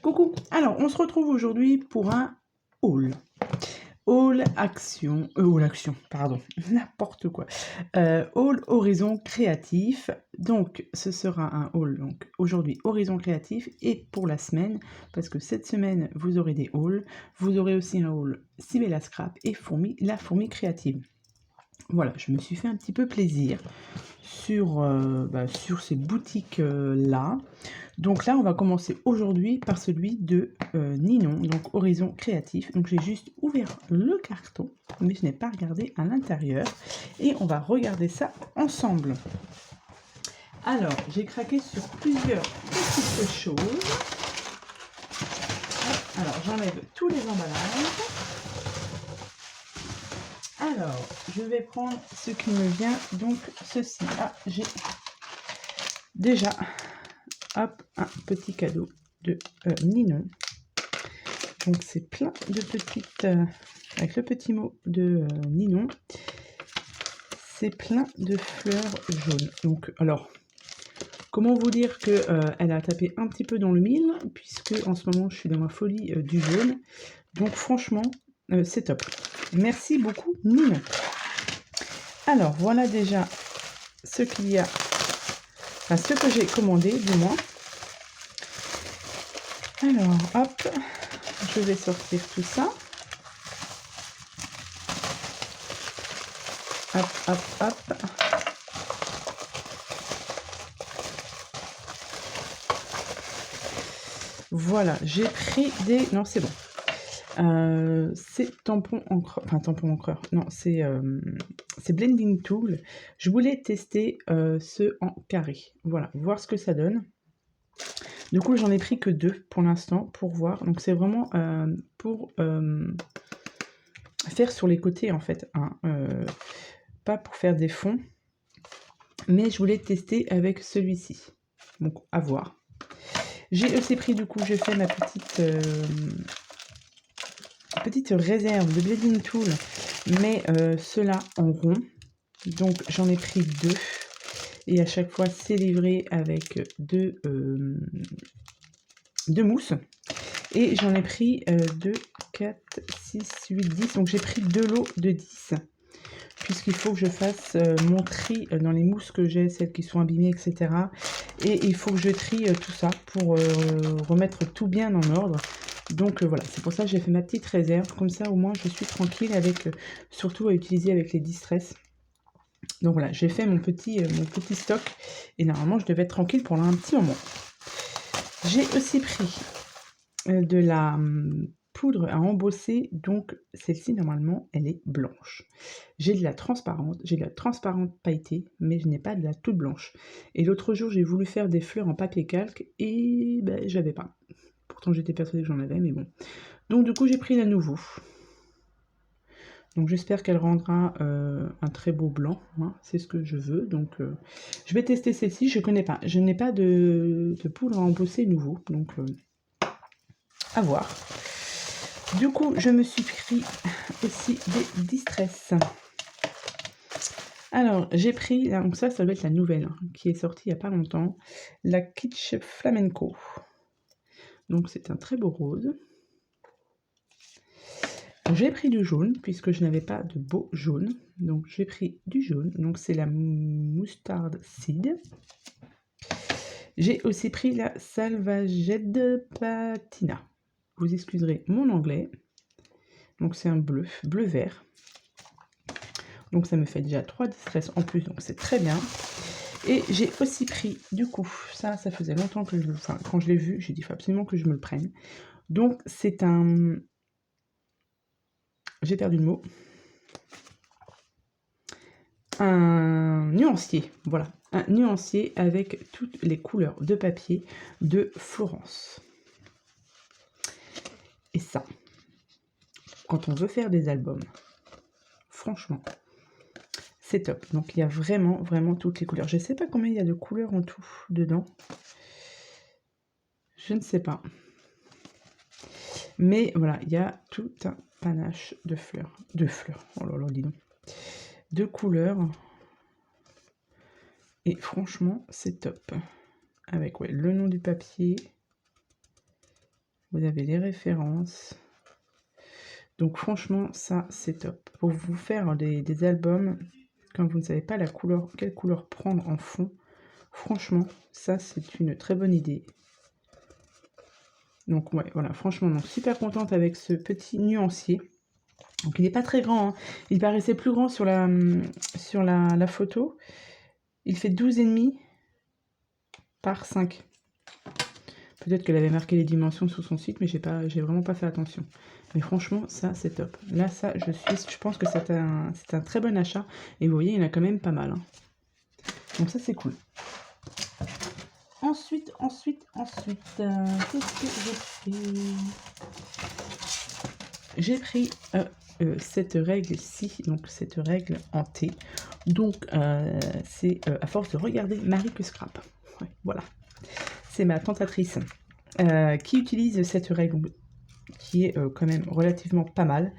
Coucou, alors on se retrouve aujourd'hui pour un haul. Haul action, pardon, n'importe quoi. Haul Horizon Créatif. Donc ce sera un haul, donc aujourd'hui Horizon Créatif, et pour la semaine, parce que cette semaine vous aurez des hauls, vous aurez aussi un haul Sibella Scrap et la fourmi créative. Voilà, je me suis fait un petit peu plaisir sur ces boutiques-là. Donc là, on va commencer aujourd'hui par celui de Ninon, donc Horizon Créatif. Donc j'ai juste ouvert le carton, mais je n'ai pas regardé à l'intérieur. Et on va regarder ça ensemble. Alors, j'ai craqué sur plusieurs petites choses. Alors, j'enlève tous les emballages. Alors, je vais prendre ce qui me vient, donc ceci. Ah, j'ai déjà, hop, un petit cadeau de Ninon. Donc c'est plein de petites, avec le petit mot de Ninon, c'est plein de fleurs jaunes. Donc alors, comment vous dire que elle a tapé un petit peu dans le mille, puisque en ce moment je suis dans ma folie du jaune. Donc franchement, c'est top. Merci beaucoup Ninon. Alors voilà déjà ce qu'il y a, enfin ce que j'ai commandé du moins. Alors hop, je vais sortir tout ça. Hop, hop, hop. Voilà, j'ai pris des... Non, c'est bon. C'est tampon encreur. Enfin, tampon encreur. Non, c'est Blending Tool. Je voulais tester ceux en carré. Voilà, voir ce que ça donne. Du coup, j'en ai pris que 2 pour l'instant, pour voir. Donc, c'est vraiment pour faire sur les côtés, en fait. Hein. Pas pour faire des fonds. Mais je voulais tester avec celui-ci. Donc, à voir. J'ai aussi pris, du coup, j'ai fait ma petite réserve de Blending Tool, mais ceux-là en rond. Donc, j'en ai pris 2. Et à chaque fois, c'est livré avec deux mousses. Et j'en ai pris 2, 4, 6, 8, 10. Donc, j'ai pris 2 lots de 10. Puisqu'il faut que je fasse mon tri dans les mousses que j'ai, celles qui sont abîmées, etc. Et il faut que je trie tout ça pour remettre tout bien en ordre. Donc voilà, c'est pour ça que j'ai fait ma petite réserve. Comme ça, au moins, je suis tranquille avec, surtout à utiliser avec les distress. Donc voilà, j'ai fait mon petit stock. Et normalement, je devais être tranquille pour un petit moment. J'ai aussi pris de la poudre à embosser, donc celle-ci normalement elle est blanche. J'ai de la transparente pailletée, mais je n'ai pas de la toute blanche. Et l'autre jour j'ai voulu faire des fleurs en papier calque et ben j'avais pas. Pourtant j'étais persuadée que j'en avais, mais bon. Donc du coup j'ai pris la nouveau. Donc j'espère qu'elle rendra un très beau blanc, hein, c'est ce que je veux. Donc je vais tester celle-ci, je connais pas. Je n'ai pas de poudre à embosser nouveau, donc à voir. Du coup, je me suis pris aussi des distress. Alors, j'ai pris, donc ça doit être la nouvelle, hein, qui est sortie il n'y a pas longtemps, la Kitsch Flamenco. Donc, c'est un très beau rose. J'ai pris du jaune, puisque je n'avais pas de beau jaune. Donc, j'ai pris du jaune. Donc, c'est la Mustard Seed. J'ai aussi pris la Salvaged Patina. Vous excuserez mon anglais. Donc, c'est un bleu-vert. Donc ça me fait déjà 3 distress en plus, donc c'est très bien. Et j'ai aussi pris, du coup, ça faisait longtemps que quand je l'ai vu, j'ai dit, il faut absolument que je me le prenne. Donc c'est un... J'ai perdu le mot. Un nuancier, voilà. Un nuancier avec toutes les couleurs de papier de Florence. Et ça, quand on veut faire des albums, franchement... c'est top. Donc, il y a vraiment, vraiment toutes les couleurs. Je ne sais pas combien il y a de couleurs en tout dedans. Je ne sais pas. Mais voilà, il y a tout un panache de fleurs. Oh là là, dis donc. De couleurs. Et franchement, c'est top. Avec ouais, le nom du papier. Vous avez les références. Donc franchement, ça c'est top. Pour vous faire des albums, quand vous ne savez pas quelle couleur prendre en fond, franchement, ça c'est une très bonne idée. Donc ouais, voilà, franchement, donc, super contente avec ce petit nuancier. Donc il n'est pas très grand, hein. Il paraissait plus grand sur la photo. Il fait 12,5 par 5. Peut-être qu'elle avait marqué les dimensions sur son site, mais j'ai vraiment pas fait attention. Mais franchement, ça, c'est top. Là, ça, je pense que c'est un très bon achat. Et vous voyez, il y en a quand même pas mal, hein. Donc ça, c'est cool. Ensuite, qu'est-ce que j'ai pris? J'ai pris cette règle-ci, donc cette règle en T. Donc, c'est à force de regarder Marie que Scrap. Ouais, voilà. C'est ma tentatrice qui utilise cette règle qui est quand même relativement pas mal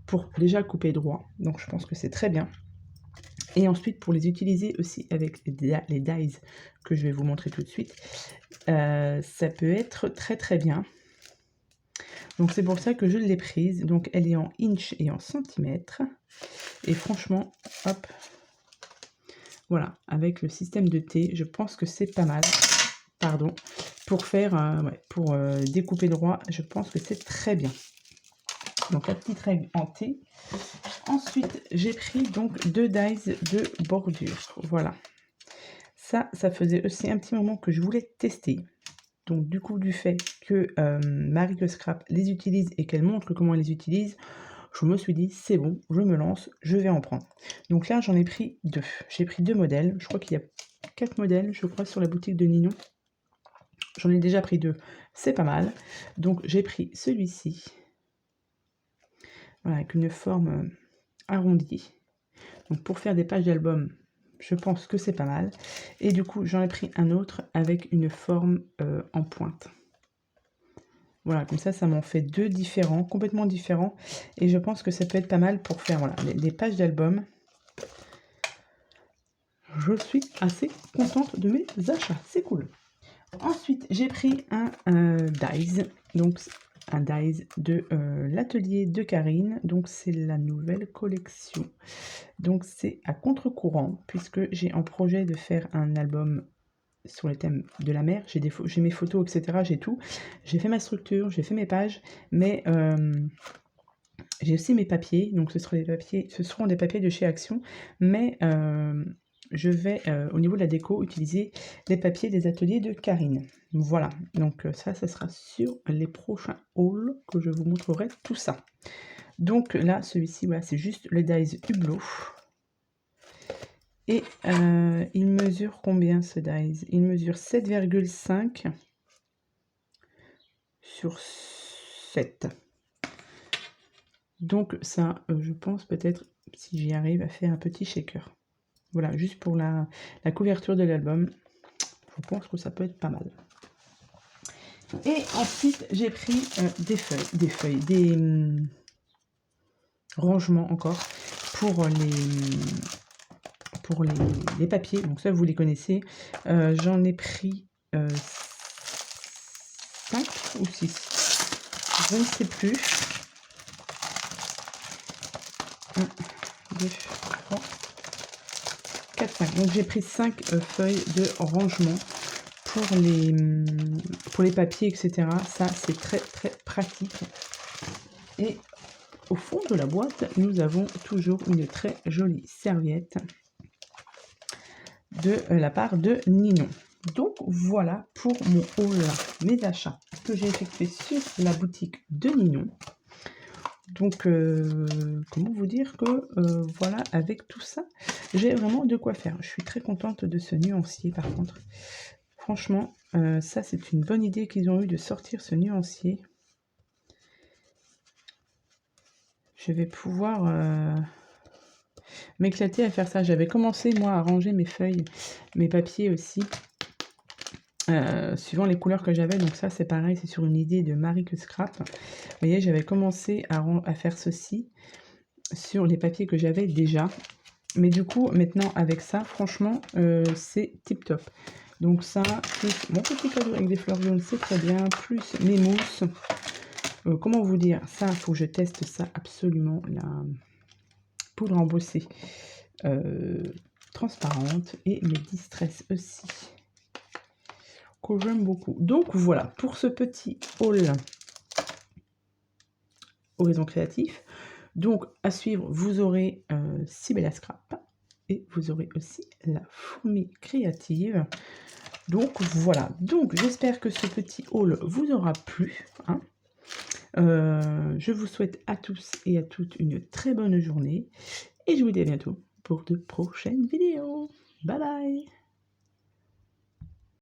pour déjà couper droit. Donc je pense que c'est très bien. Et ensuite pour les utiliser aussi avec les dies que je vais vous montrer tout de suite, ça peut être très très bien. Donc c'est pour ça que je l'ai prise. Donc elle est en inch et en centimètres. Et franchement, hop, voilà, avec le système de T, je pense que c'est pas mal. Pardon, pour faire, découper droit, je pense que c'est très bien. Donc la petite règle en T. Ensuite, j'ai pris donc 2 dies de bordure. Voilà. Ça faisait aussi un petit moment que je voulais tester. Donc du coup, du fait que Marie que Scrap les utilise et qu'elle montre comment elle les utilise, je me suis dit, c'est bon, je me lance, je vais en prendre. Donc là, j'en ai pris 2. J'ai pris 2 modèles. Je crois qu'il y a 4 modèles, je crois, sur la boutique de Ninon. J'en ai déjà pris 2, c'est pas mal. Donc j'ai pris celui-ci. Voilà, avec une forme arrondie. Donc pour faire des pages d'album, je pense que c'est pas mal. Et du coup, j'en ai pris un autre avec une forme en pointe. Voilà, comme ça m'en fait 2 différents, complètement différents. Et je pense que ça peut être pas mal pour faire voilà, les pages d'album. Je suis assez contente de mes achats, c'est cool. Ensuite, j'ai pris un dies, donc un dies de l'atelier de Karine, donc c'est la nouvelle collection. Donc c'est à contre-courant, puisque j'ai en projet de faire un album sur les thèmes de la mer. J'ai mes photos, etc. J'ai tout. J'ai fait ma structure, j'ai fait mes pages, mais j'ai aussi mes papiers. Donc ce seront des papiers de chez Action, mais je vais, au niveau de la déco, utiliser les papiers des ateliers de Karine. Voilà, donc ça sera sur les prochains hauls que je vous montrerai tout ça. Donc là, celui-ci, voilà, c'est juste le dies Hublot. Et il mesure combien ce dies? Il mesure 7,5 sur 7. Donc ça, je pense peut-être, si j'y arrive, à faire un petit shaker. Voilà, juste pour la couverture de l'album, je pense que ça peut être pas mal. Et ensuite, j'ai pris des rangements encore pour les papiers. Donc ça, vous les connaissez. J'en ai pris 5 ou 6. Je ne sais plus. 1, 2, 3, 4, 5. Donc j'ai pris 5 feuilles de rangement pour les papiers, etc. Ça, c'est très très pratique. Et au fond de la boîte, nous avons toujours une très jolie serviette de la part de Ninon. Donc voilà pour mon haul, mes achats que j'ai effectués sur la boutique de Ninon. Donc comment vous dire que voilà, avec tout ça, j'ai vraiment de quoi faire. Je suis très contente de ce nuancier par contre. Franchement, ça c'est une bonne idée qu'ils ont eu de sortir ce nuancier. Je vais pouvoir m'éclater à faire ça. J'avais commencé moi à ranger mes feuilles, mes papiers aussi, suivant les couleurs que j'avais. Donc ça c'est pareil, c'est sur une idée de Marie que Scrap. Vous voyez, j'avais commencé à faire ceci sur les papiers que j'avais déjà. Mais du coup, maintenant avec ça, franchement, c'est tip top. Donc ça, plus mon petit cadeau avec des fleurs jaunes, c'est très bien. Plus mes mousses. Comment vous dire? Ça, il faut que je teste ça absolument, la poudre embossée transparente et mes distress aussi, que j'aime beaucoup. Donc voilà, pour ce petit haul Horizon Créatif. Donc à suivre, vous aurez Sibella Scrap et vous aurez aussi la fourmi créative. Donc voilà, donc j'espère que ce petit haul vous aura plu, hein. Je vous souhaite à tous et à toutes une très bonne journée et je vous dis à bientôt pour de prochaines vidéos. Bye bye!